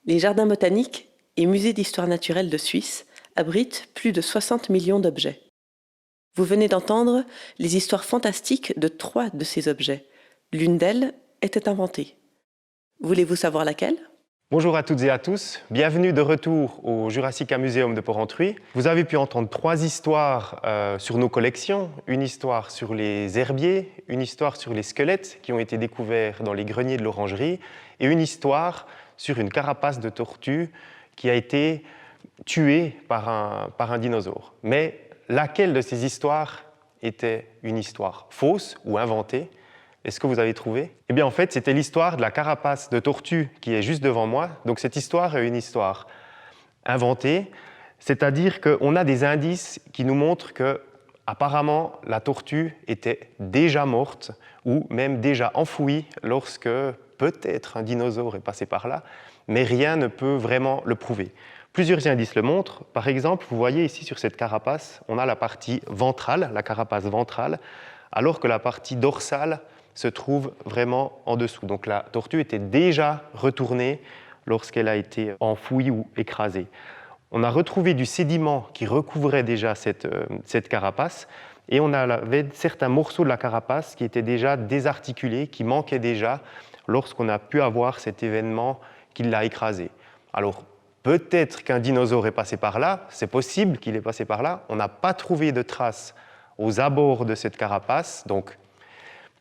Les jardins botaniques et musées d'histoire naturelle de Suisse abritent plus de 60 millions d'objets. Vous venez d'entendre les histoires fantastiques de 3 de ces objets. L'une d'elles était inventée. Voulez-vous savoir laquelle ? Bonjour à toutes et à tous, bienvenue de retour au Jurassica Museum de Porrentruy. Vous avez pu entendre 3 histoires sur nos collections, une histoire sur les herbiers, une histoire sur les squelettes qui ont été découverts dans les greniers de l'orangerie et une histoire sur une carapace de tortue qui a été tuée par un dinosaure. Mais laquelle de ces histoires était une histoire fausse ou inventée ? Est-ce que vous avez trouvé ? Eh bien, en fait, c'était l'histoire de la carapace de tortue qui est juste devant moi. Donc, cette histoire est une histoire inventée, c'est-à-dire qu'on a des indices qui nous montrent que, apparemment, la tortue était déjà morte ou même déjà enfouie lorsque peut-être un dinosaure est passé par là, mais rien ne peut vraiment le prouver. Plusieurs indices le montrent. Par exemple, vous voyez ici sur cette carapace, on a la partie ventrale, la carapace ventrale, alors que la partie dorsale se trouve vraiment en dessous. Donc la tortue était déjà retournée lorsqu'elle a été enfouie ou écrasée. On a retrouvé du sédiment qui recouvrait déjà cette carapace et on avait certains morceaux de la carapace qui étaient déjà désarticulés, qui manquaient déjà lorsqu'on a pu avoir cet événement qui l'a écrasé. Alors peut-être qu'un dinosaure est passé par là, c'est possible qu'il est passé par là, on n'a pas trouvé de traces aux abords de cette carapace, donc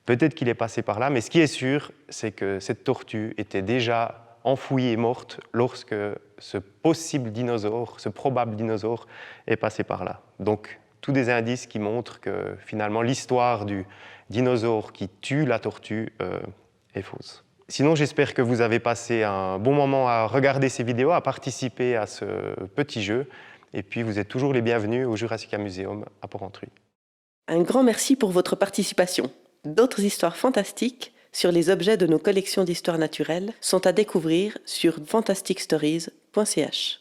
peut-être qu'il est passé par là, mais ce qui est sûr, c'est que cette tortue était déjà enfouie et morte lorsque ce possible dinosaure, ce probable dinosaure, est passé par là. Donc, tous des indices qui montrent que finalement l'histoire du dinosaure qui tue la tortue est fausse. Sinon, j'espère que vous avez passé un bon moment à regarder ces vidéos, à participer à ce petit jeu, et puis vous êtes toujours les bienvenus au Jurassica Museum à Porrentruy. Un grand merci pour votre participation. D'autres histoires fantastiques sur les objets de nos collections d'histoire naturelle sont à découvrir sur fantasticstories.ch.